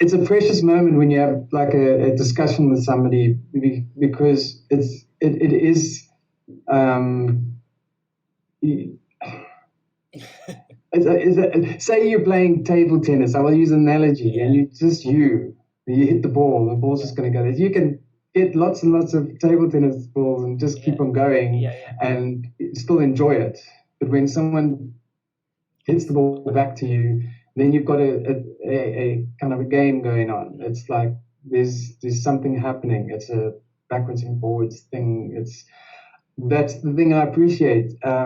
it's a precious moment when you have like a discussion with somebody because it is say you're playing table tennis. I will use an analogy, and you hit the ball. The ball's just going to go. You can get lots and lots of table tennis balls and just keep on going and still enjoy it. But when someone hits the ball back to you, then you've got a kind of a game going on. It's like there's something happening. It's a backwards and forwards thing. That's the thing I appreciate. I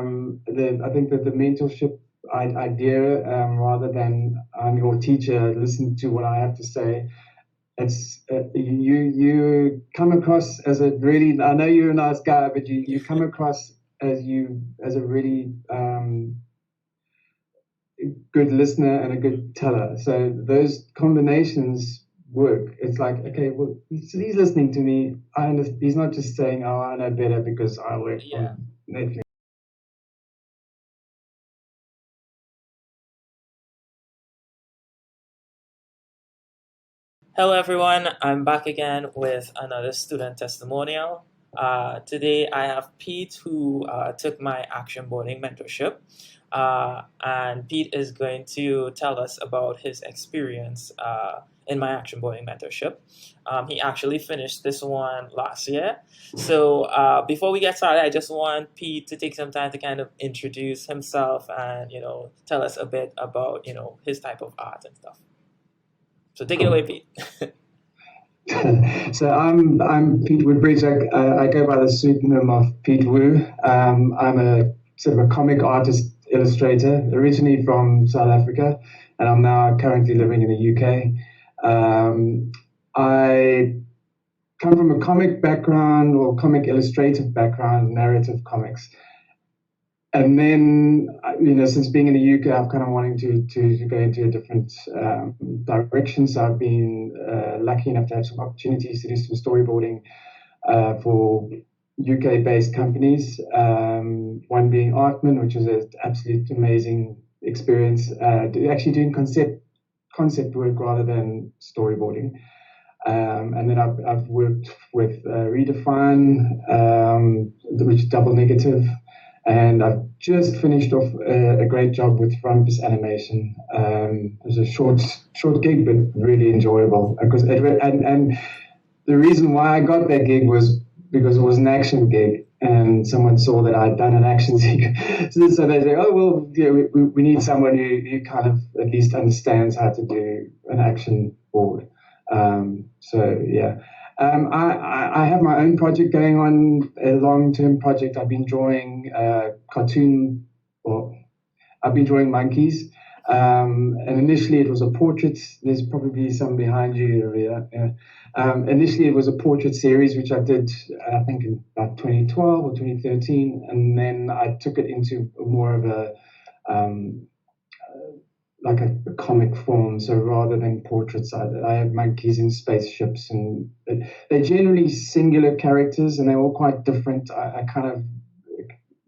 think that the mentorship idea, rather than I'm your teacher, listen to what I have to say. It's you come across as a really. I know you're a nice guy, but you come across as a really good listener and a good teller. So those combinations work. It's like, okay, well, he's listening to me. I understand. He's not just saying, "Oh, I know better because I work on Netflix." Hello, everyone. I'm back again with another student testimonial. Today, I have Pete, who took my action boarding mentorship. And Pete is going to tell us about his experience in my action boarding mentorship. He actually finished this one last year. So before we get started, I just want Pete to take some time to kind of introduce himself and, tell us a bit about, his type of art and stuff. So take it away, Pete. So I'm Pete Woodbridge. I go by the pseudonym of Pete Wu. I'm a sort of a comic artist illustrator, originally from South Africa, and I'm now currently living in the UK. I come from a comic background or comic illustrative background, narrative comics. And then, since being in the UK, I've kind of wanting to go into a different direction. So I've been lucky enough to have some opportunities to do some storyboarding for UK-based companies. One being Artman, which was an absolute amazing experience, actually doing concept work rather than storyboarding. And then I've worked with Redefine, which is Double Negative. And I've just finished off a great job with Rumpus Animation. It was a short gig, but really enjoyable. And the reason why I got that gig was because it was an action gig, and someone saw that I'd done an action gig. So they say, "Oh well, we need someone who kind of at least understands how to do an action board." I have my own project going on, a long-term project. I've been drawing I've been drawing monkeys. And initially it was a portrait. There's probably some behind you over there. Initially it was a portrait series, which I did, I think in about 2012 or 2013. And then I took it into more of a comic form. So rather than portraits, I have monkeys in spaceships, and they're generally singular characters, and they're all quite different.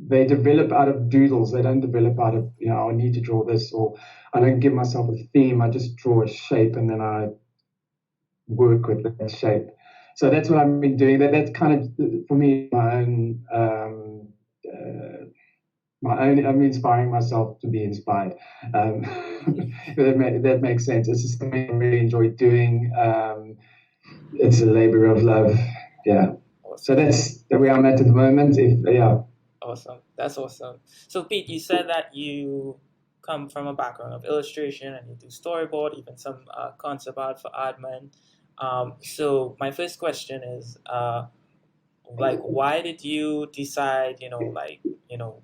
They develop out of doodles. They don't develop out of, I need to draw this, or I don't give myself a theme. I just draw a shape, and then I work with that shape. So that's what I've been doing. That's kind of, for me, I'm inspiring myself to be inspired. That makes sense. It's just something I really enjoy doing. It's a labor of love. Yeah. Awesome. So that's the way I'm at the moment. Awesome. That's awesome. So Pete, you said that you come from a background of illustration and you do storyboard, even some concept art for Admin. So my first question is, why did you decide,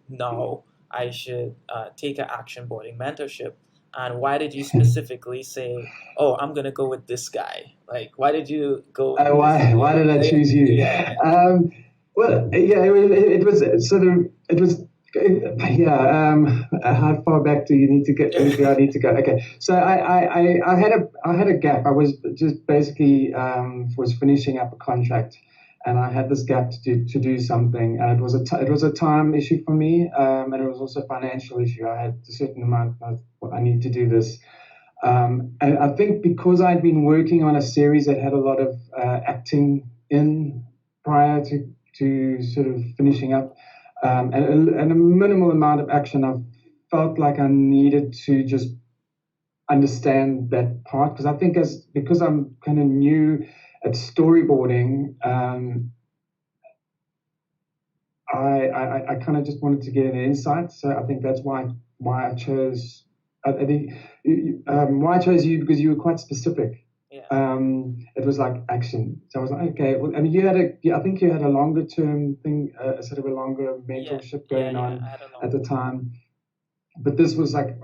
now I should take an action boarding mentorship? And why did you specifically say, "Oh, I'm gonna go with this guy"? Like, why did you go? Why did I choose you? Yeah. It was sort of how far back do you need to get? I need to go. Okay, so I had a gap. I was just basically was finishing up a contract, and I had this gap to do something, and it was a time issue for me, and it was also a financial issue. I had a certain amount. I need to do this. And I think because I'd been working on a series that had a lot of acting in prior to sort of finishing up, and a minimal amount of action, I felt like I needed to just understand that part, because I think because I'm kind of new at storyboarding, I kind of just wanted to get an insight. So I think that's why I chose. I think why I chose you, because you were quite specific. Yeah. It was like action. So I was like, okay. Well, I mean, I think you had a longer term thing, sort of a longer mentorship going on I had a at the long time. But this was like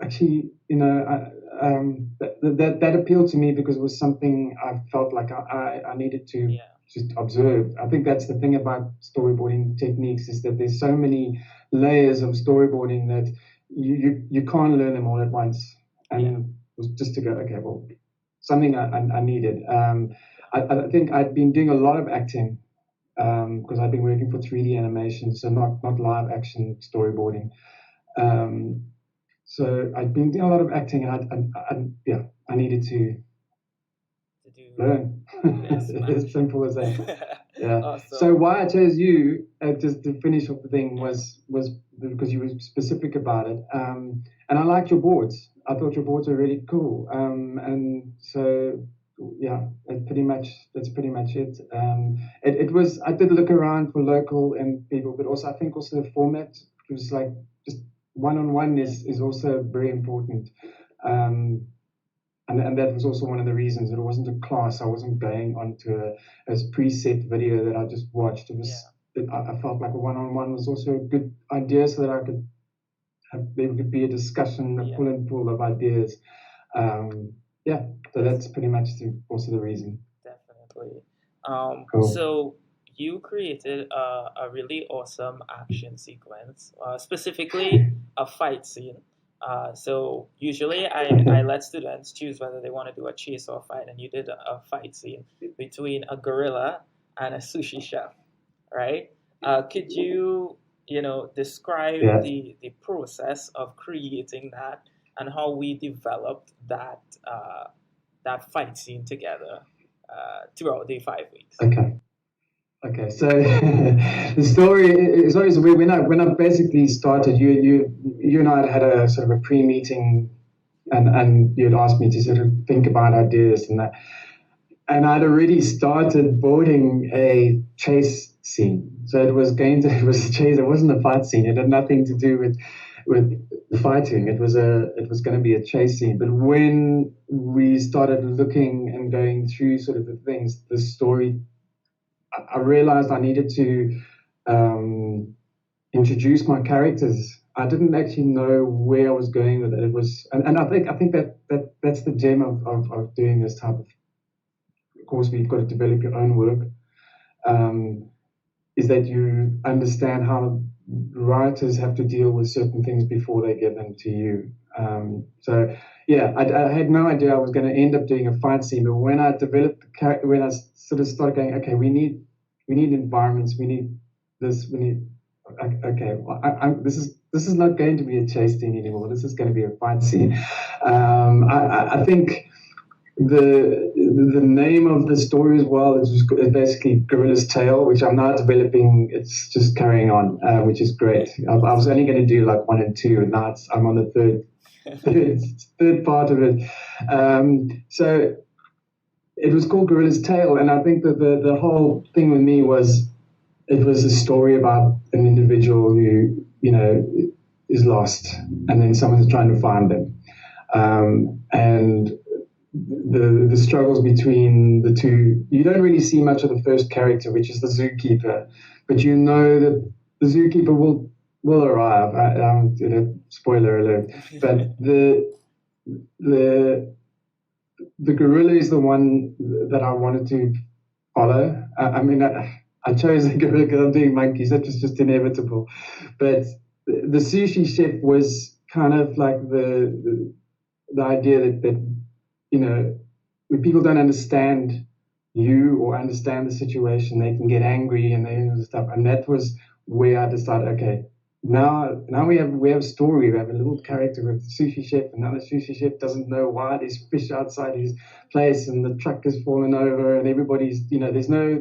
actually, that appealed to me because it was something I felt like I needed to just observe. I think that's the thing about storyboarding techniques, is that there's so many layers of storyboarding that you can't learn them all at once. And it was just to go, okay, well, something I needed. I think I'd been doing a lot of acting because I've been working for 3D animation, so not live action storyboarding. So I'd been doing a lot of acting, and I needed to learn. As simple as that. Yeah. Awesome. So why I chose you, just to finish off the thing, was because you were specific about it, and I liked your boards. I thought your boards were really cool, and so yeah, that's pretty much it. It was, I did look around for local and people, but also I think also the format was like just one-on-one is also very important. And that was also one of the reasons. It wasn't a class. I wasn't going onto a preset video that I just watched. It was. I felt like a one-on-one was also a good idea, so that I could there could be a discussion, a pull and pull of ideas. So that's pretty much also the reason. Definitely. Cool. So you created a really awesome action sequence, specifically a fight scene. So usually I let students choose whether they want to do a chase or a fight, and you did a fight scene between a gorilla and a sushi chef, right? Could you describe the process of creating that and how we developed that fight scene together throughout the 5 weeks? Okay, so the story is always weird. When I basically started, you and I had a sort of a pre-meeting, and you'd asked me to sort of think about ideas and that, and I'd already started boarding a chase scene. So it was a chase. It wasn't a fight scene. It had nothing to do with fighting. It was going to be a chase scene. But when we started looking and going through sort of the things, the story, I realized I needed to introduce my characters. I didn't actually know where I was going with it. It was, and I think that's the gem of doing this type of course. We've got to develop your own work. Is that you understand how writers have to deal with certain things before they give them to you. So yeah, I had no idea I was going to end up doing a fight scene, but when I developed the character, when I sort of started going, okay, we need environments, we need this, we need, okay, well, this is not going to be a chase scene anymore. This is going to be a fight scene. I think the name of the story as well is basically Gorilla's Tale, which I'm now developing. It's just carrying on, which is great. I was only going to do like 1 and 2, and now I'm on the third part of it. So it was called Gorilla's Tale, and I think that the whole thing with me was it was a story about an individual who is lost, and then someone's trying to find them, and the struggles between the two. You don't really see much of the first character, which is the zookeeper, but you know that the zookeeper will arrive. Spoiler alert. But the gorilla is the one that I wanted to follow. I chose the gorilla because I'm doing monkeys. That was just inevitable. But the sushi chef was kind of like the idea that when people don't understand you or understand the situation, they can get angry and they stuff. And that was where I decided, okay, now we have a story. We have a little character with the sushi chef, and now the sushi chef doesn't know why there's fish outside his place, and the truck has fallen over, and everybody's there's no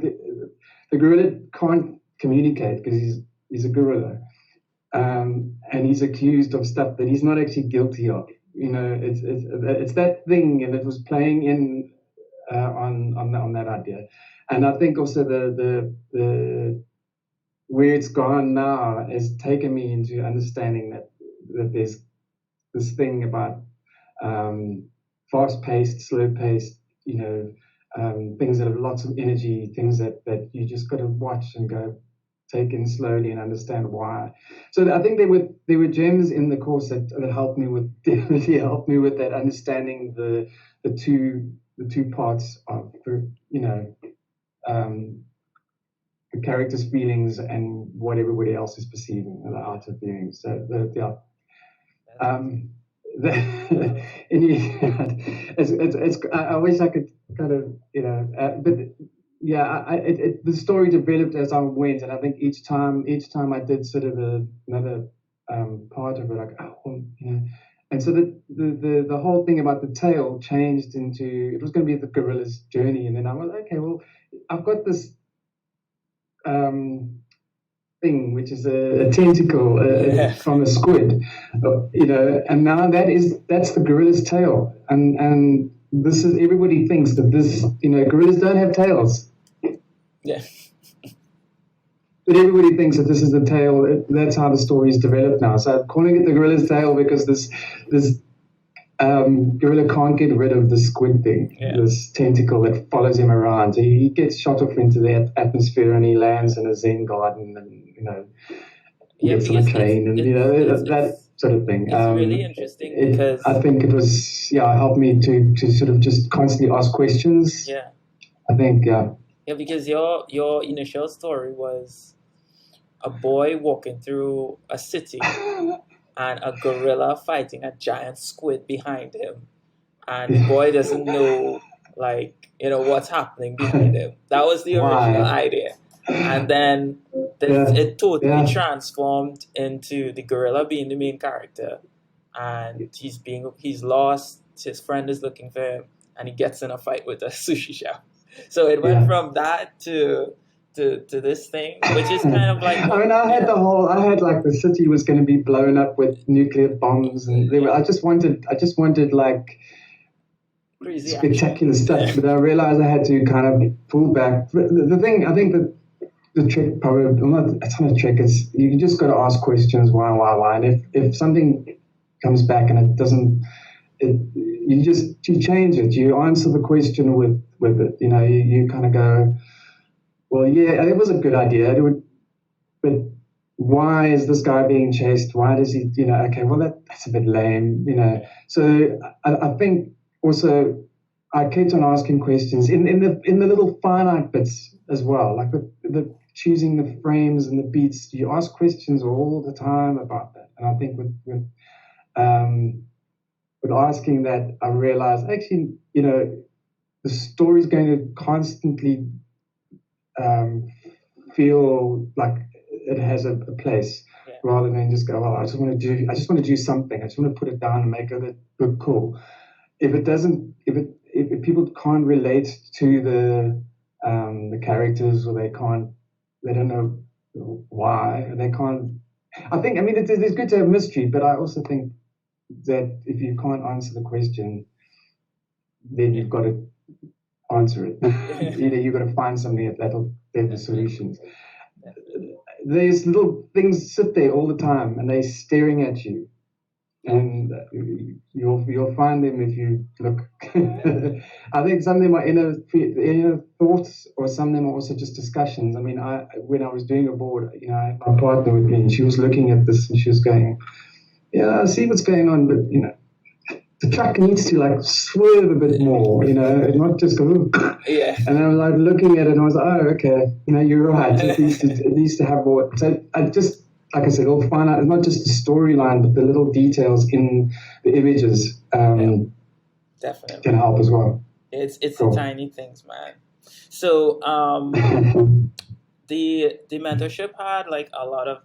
the gorilla can't communicate because he's a gorilla, and he's accused of stuff that he's not actually guilty of. It's that thing, and it was playing in on that idea, and I think also the where it's gone now has taken me into understanding that there's this thing about fast-paced, slow-paced, things that have lots of energy, things that you just got to watch and go take in slowly and understand why. So I think there were gems in the course that helped me with definitely helped me with that understanding the two parts of the character's feelings and what everybody else is perceiving and the art of viewing. So I wish I could kind of but yeah, the story developed as I went, and I think each time I did sort of another part of it, like and so the whole thing about the tale changed into it was going to be the gorilla's journey, and then I was okay, well, I've got this thing which is a tentacle from a squid, and now that's the gorilla's tail, and this is everybody thinks that this gorillas don't have tails. Yeah. But everybody thinks that this is the tail. That's how the story is developed now. So I'm calling it the gorilla's tail because this gorilla can't get rid of the squid thing, this tentacle that follows him around. He gets shot off into the atmosphere and he lands in a Zen garden, and he gets on a train, and that sort of thing. It's really interesting because I think it was helped me to sort of just constantly ask questions. Yeah. I think because your initial story was a boy walking through a city and a gorilla fighting a giant squid behind him, and the boy doesn't know what's happening behind him. That was the original idea, and then it totally transformed into the gorilla being the main character, and he's lost. His friend is looking for him, and he gets in a fight with a sushi chef. So it went from that to this thing, which is kind of like. I had like the city was going to be blown up with nuclear bombs, and I just wanted like crazy spectacular stuff, but I realized I had to kind of pull back. The thing, I think that the trick probably it's not a trick. It's you just got to ask questions, why, and if something comes back and it doesn't, you change it. You answer the question with it. You kind of go, well, yeah, it was a good idea. But why is this guy being chased? Why does he? Okay, well that's a bit lame. So I think also I kept on asking questions in the little finite bits as well, like the choosing the frames and the beats. You ask questions all the time about that, and I think with asking that, I realized actually, the story's going to constantly feel like it has a place, rather than just go, well, I just want to do something. I just want to put it down and make it look cool. If people can't relate to the characters, or they don't know why, they can't. It's good to have mystery, but I also think that if you can't answer the question, then you've got to answer it. You've got to find something that'll give the solutions. These little things sit there all the time, and they're staring at you, and you'll find them if you look. I think some of them are inner thoughts, or some of them are also just discussions. I mean, when I was doing a board, I had my partner with me, and she was looking at this, and she was going, "Yeah, I see what's going on, but the truck needs to swerve a bit more, not just go." Yeah. And I was like looking at it, and I was like, "Oh, okay, you're right. It needs to have more." So I just, like I said, all find out. It's not just the storyline, but the little details in the images definitely can help as well. It's cool. The tiny things, man. So the mentorship had like a lot of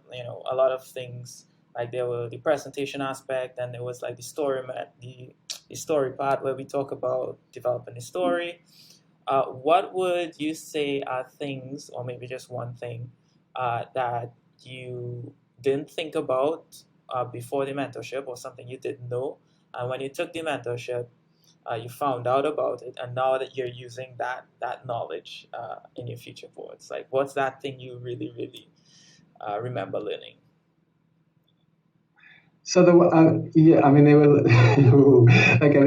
a lot of things. Like there were the presentation aspect, and there was like the story part where we talk about developing the story. What would you say are things, or maybe just one thing, that you didn't think about before the mentorship, or something you didn't know, and when you took the mentorship, you found out about it, and now that you're using that knowledge in your future boards, like what's that thing you really really remember learning? So yeah, I mean, they were okay.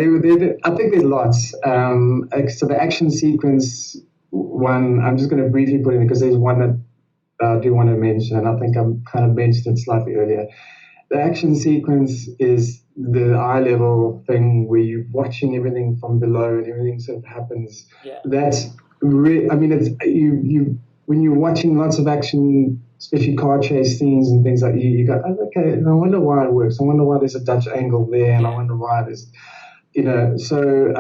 I think there's lots. So the action sequence one, I'm just going to briefly put in because there's one that I do want to mention, and I think I'm kind of mentioned it slightly earlier. The action sequence is the eye level thing where you're watching everything from below and everything sort of happens. Yeah. That's I mean, it's you when you're watching lots of action, especially car chase scenes and things like you go, oh, okay, I wonder why it works. I wonder why there's a Dutch angle there, and I wonder why there's, so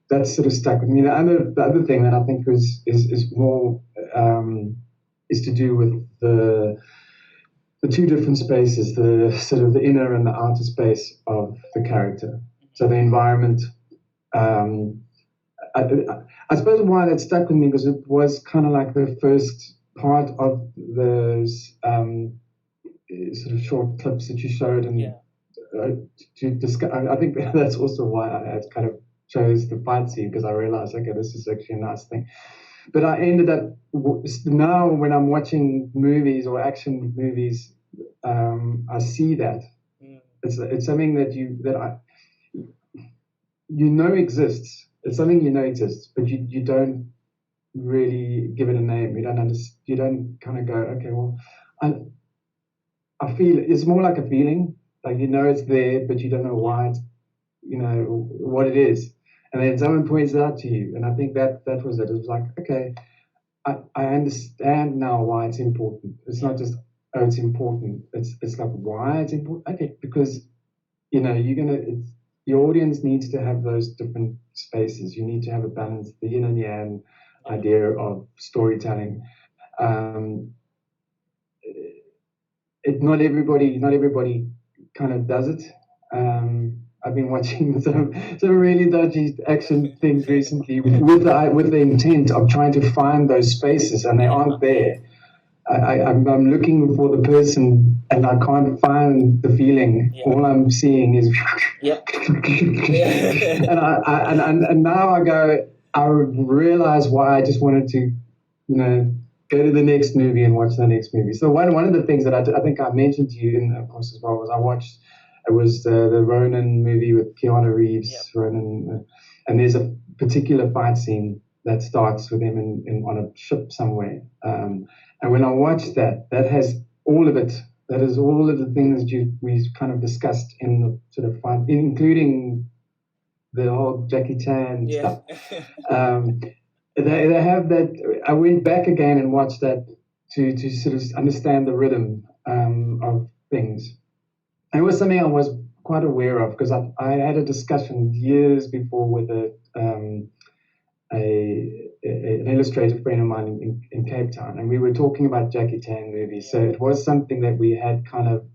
that sort of stuck with me. The other thing that I think is more is to do with the two different spaces, the sort of the inner and the outer space of the character. So the environment. I suppose why that stuck with me because it was kind of like the first part of those sort of short clips that you showed, and to discuss. I think that's also why I kind of chose the fight scene because I realized, okay, this is actually a nice thing. But I ended up now when I'm watching movies or action movies, I see that it's something that exists. It's something exists, but you don't really give it a name. You don't understand. You don't kind of go, okay, well, I feel it's more like a feeling, like it's there, but you don't know why it's, what it is. And then someone points it out to you, and I think that was it. It was like, okay, I understand now why it's important. It's not just it's important. It's like why it's important. Okay, because your audience needs to have those different spaces. You need to have a balance, the yin and yang idea of storytelling. Not everybody kind of does it. I've been watching some really dodgy action things recently with the intent of trying to find those spaces, and they aren't there. I'm looking for the person, and I can't find the feeling. Yeah. All I'm seeing is, and now I realize why I just wanted to, go to the next movie and watch the next movie. So one of the things that I think I mentioned to you in the course as well was I watched. It was the Ronin movie with Keanu Reeves. Yep. Ronin, and there's a particular fight scene that starts with him on a ship somewhere. And when I watched that has all of it. That is all of the things we kind of discussed in the sort of fight, including the whole Jackie Chan stuff. They have that. I went back again and watched that to sort of understand the rhythm of things. And it was something I was quite aware of because I had a discussion years before with an illustrator friend of mine in Cape Town, and we were talking about Jackie Chan movies. So it was something that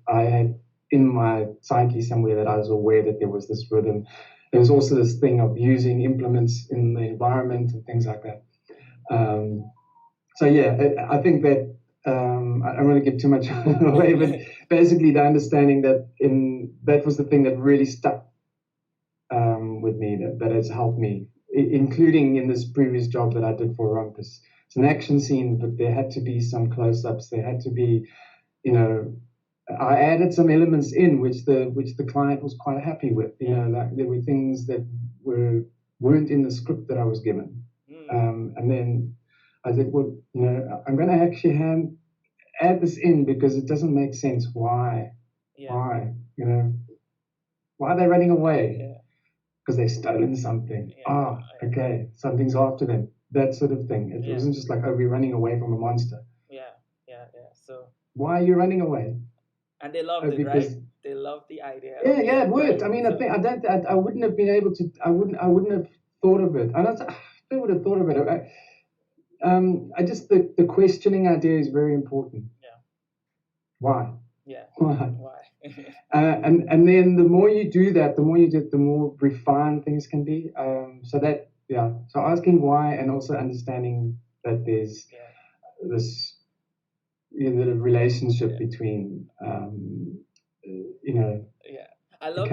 I had in my psyche somewhere that I was aware that there was this rhythm. There was also this thing of using implements in the environment and things like that. So yeah, I think that I don't want to give too much away, but basically the understanding that was the thing that really stuck with me, that has helped me, including in this previous job that I did for Rumpus. It's an action scene, but there had to be some close-ups. There had to be, I added some elements in which the client was quite happy with. Like there were things that weren't in the script that I was given, and then I said, well, I'm going to actually add this in because it doesn't make sense. Why? Why? Why are they running away? Because they've stolen something. Okay, something's after them. That sort of thing. It wasn't just like, we're running away from a monster. Yeah. So why are you running away? And they loved it, right? They loved the idea. Yeah, it worked. I mean, I wouldn't have been able to. I wouldn't have thought of it. I would have thought of it. I just the questioning idea is very important. Yeah. Why? Yeah. Why? Why? And then the more you do that, the more you get, the more refined things can be. So asking why and also understanding that there's this the relationship between Yeah. I the love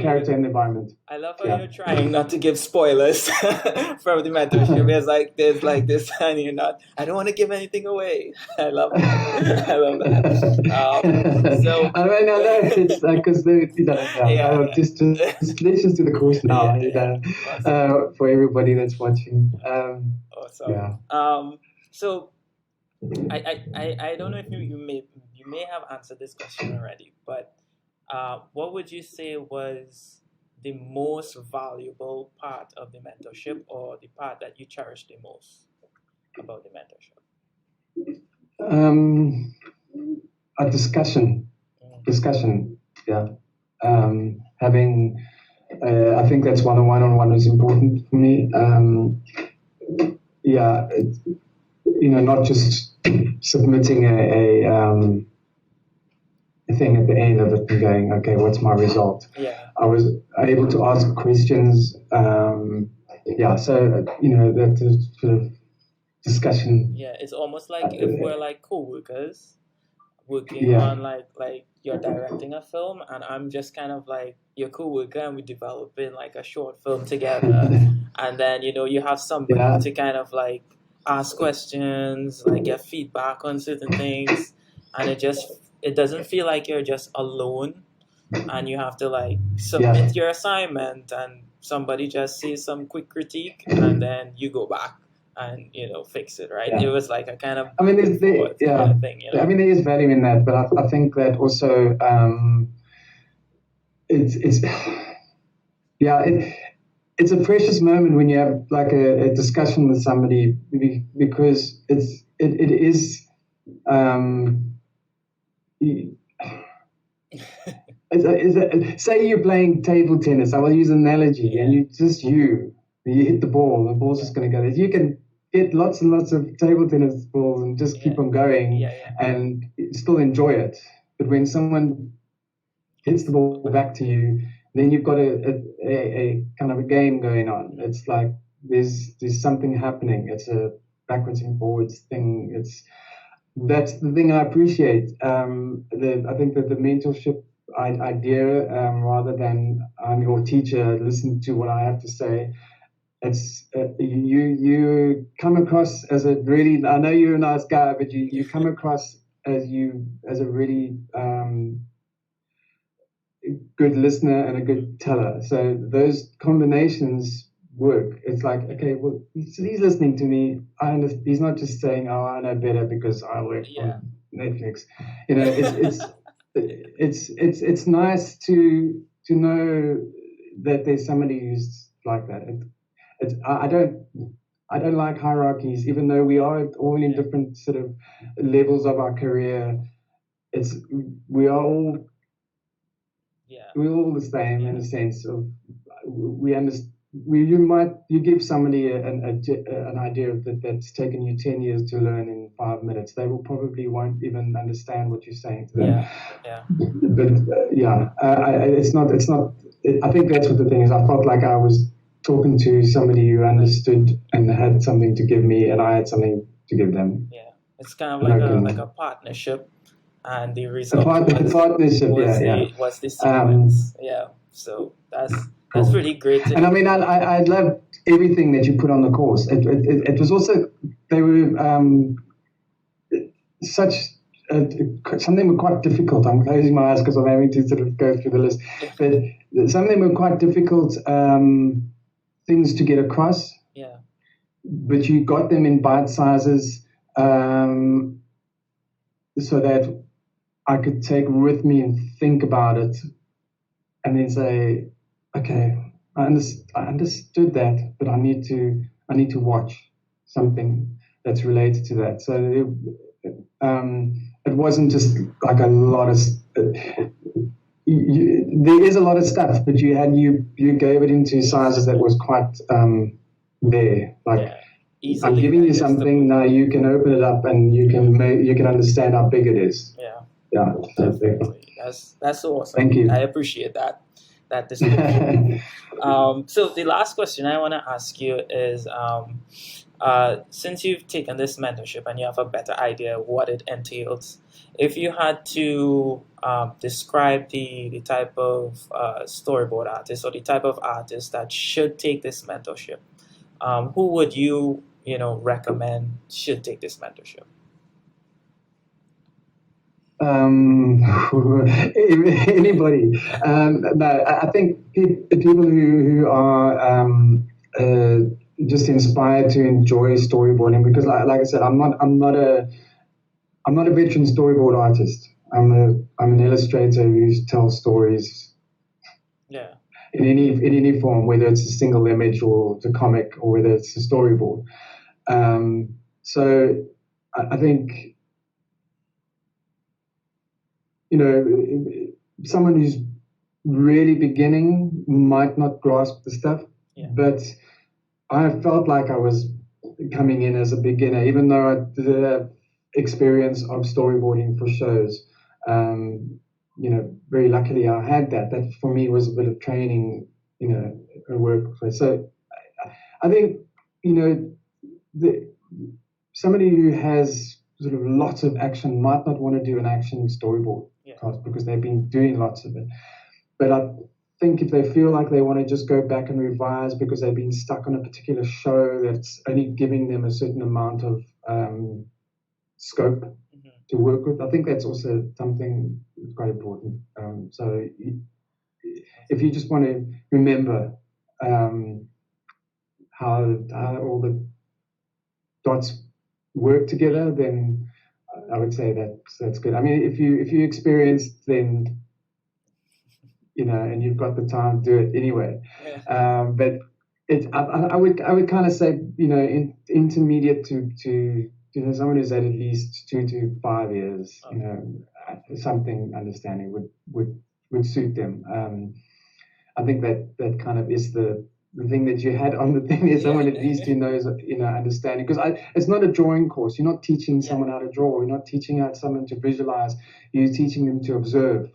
character and the environment. I love how you're trying not to give spoilers from the mentorship. There's like this, and you're not. I don't want to give anything away. I love that. I love that. So I mean, I know it's because just let's just do the course now. Awesome. For everybody that's watching. Awesome. Yeah. So I don't know if you may have answered this question already, but what would you say was the most valuable part of the mentorship, or the part that you cherish the most about the mentorship? A discussion. Yeah. Having I think that's one-on-one is important for me. Not just submitting a thing at the end of it and going, okay, what's my result? Yeah. I was able to ask questions. That sort of discussion. Yeah, it's almost like if we're like co-workers working on like you're directing a film, and I'm just kind of like your co-worker, and we're developing like a short film together, and then you have somebody to kind of like ask questions, like get feedback on certain things, and it doesn't feel like you're just alone, and you have to like submit your assignment, and somebody just says some quick critique, and then you go back and fix it, right? It was like a kind of kind of thing. I mean, there is value in that, but I think that also it's a precious moment when you have like a discussion with somebody, because it is say you're playing table tennis. I will use an analogy, and you hit the ball, the ball's just going to go there. You can get lots and lots of table tennis balls and just keep on going and still enjoy it. But when someone hits the ball back to you, then you've got a kind of a game going on. It's like there's something happening. It's a backwards and forwards thing. That's the thing I appreciate. I think that the mentorship idea, rather than I'm your teacher, listen to what I have to say. It's you come across as a really, I know you're a nice guy, but you come across as a really good listener and a good teller. So those combinations work. It's like, okay, well, he's listening to me. I understand. He's not just saying, "Oh, I know better because I work on Netflix." It's nice to know that there's somebody who's like that. I don't like hierarchies, even though we are all in different sort of levels of our career. We're all the same in a sense of we understand. You give somebody an idea that's taken you 10 years to learn in 5 minutes. They probably won't even understand what you're saying to them. But it's not. I think that's what the thing is. I felt like I was talking to somebody who understood and had something to give me, and I had something to give them. Yeah, it's kind of like a partnership, and the result was the sequence. So that's really great. And I mean, I loved everything that you put on the course. It was also, they were some of them were quite difficult. I'm closing my eyes because I'm having to sort of go through the list. But some of them were quite difficult things to get across. Yeah. But you got them in bite sizes so that I could take with me and think about it, and then say, okay, I understood that, but I need to watch something that's related to that. So it wasn't just like a lot of. There is a lot of stuff, but you gave it into sizes that was quite there. Like easily giving you digestible. something now. You can open it up and you can understand how big it is. Yeah, Yeah, definitely. That's so awesome. Thank you. I appreciate that description. So the last question I want to ask you is, since you've taken this mentorship and you have a better idea of what it entails, if you had to describe the type of storyboard artist or the type of artist that should take this mentorship, who would you recommend should take this mentorship? Anybody. No, I think the people who are just inspired to enjoy storyboarding, because like I said, I'm not a veteran storyboard artist. I'm an illustrator who tells stories. Yeah. In any form, whether it's a single image or it's a comic or whether it's a storyboard. So I think, someone who's really beginning might not grasp the stuff, but I felt like I was coming in as a beginner, even though I did have experience of storyboarding for shows. Very luckily I had that. That for me was a bit of training, a workplace. So I think, somebody who has sort of lots of action might not want to do an action storyboard class because they've been doing lots of it. But I think if they feel like they want to just go back and revise because they've been stuck on a particular show that's only giving them a certain amount of scope to work with, I think that's also something that's quite important. So if you just want to remember how all the dots work together, then I would say that's good. I mean, if you experienced, then and you've got the time, do it anyway. But I would kind of say intermediate to someone who's had at least 2 to 5 years. Something understanding would suit them. I think that kind of is the thing that you had on the thing is someone at least who knows, understanding. Because it's not a drawing course. You're not teaching someone how to draw. You're not teaching someone to visualize. You're teaching them to observe.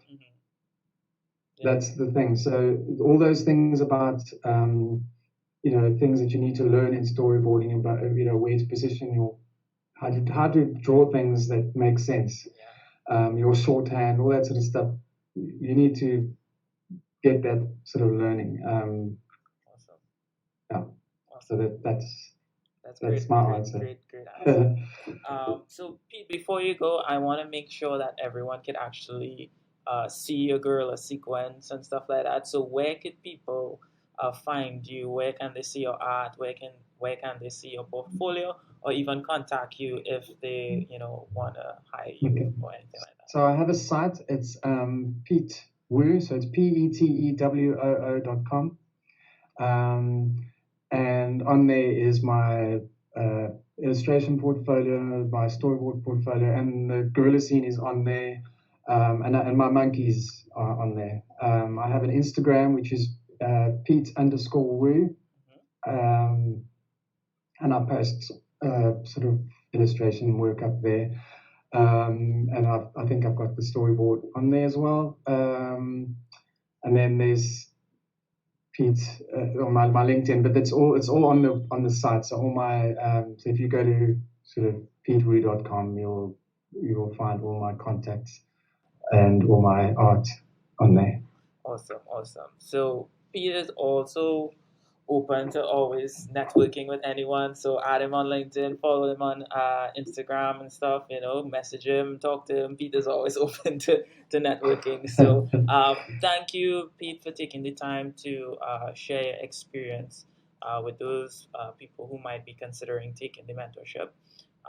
That's the thing. So all those things about, things that you need to learn in storyboarding about, where to position how to draw things that make sense. Your shorthand, all that sort of stuff. You need to get that sort of learning. Awesome. Yeah. So that's great, my answer. Great answer. So Pete, before you go, I want to make sure that everyone can actually see your Gorilla sequence and stuff like that. So where could people find you? Where can they see your art? Where can they see your portfolio, or even contact you if they want to hire you or anything like that? So I have a site. It's Pete Woo. So it's PETEWOO.com. And on there is my illustration portfolio, my storyboard portfolio, and the Gorilla Scene is on there. And my monkeys are on there. I have an Instagram, which is Pete_Woo. And I post sort of illustration work up there. And I think I've got the storyboard on there as well. And then there's Pete on my LinkedIn, but it's all on the site. So all my so if you go to sort of PeteWoo.com, you'll find all my contacts and all my art on there. Awesome. So Pete is also open to always networking with anyone. So add him on LinkedIn, follow him on Instagram and stuff, message him, talk to him. Pete is always open to networking. So thank you, Pete, for taking the time to share your experience with those people who might be considering taking the mentorship.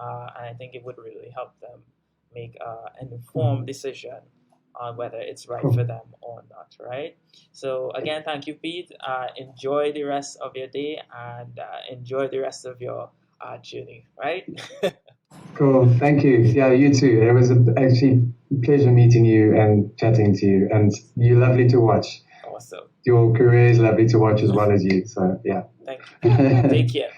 And I think it would really help them make an informed decision on whether it's right for them or not, right? So again, thank you, Pete. Enjoy the rest of your day and enjoy the rest of your journey, right? Cool. Thank you. Yeah, you too. It was actually a pleasure meeting you and chatting to you. And you're lovely to watch. Awesome. Your career is lovely to watch as well as you. So, yeah. Thank you. Take care.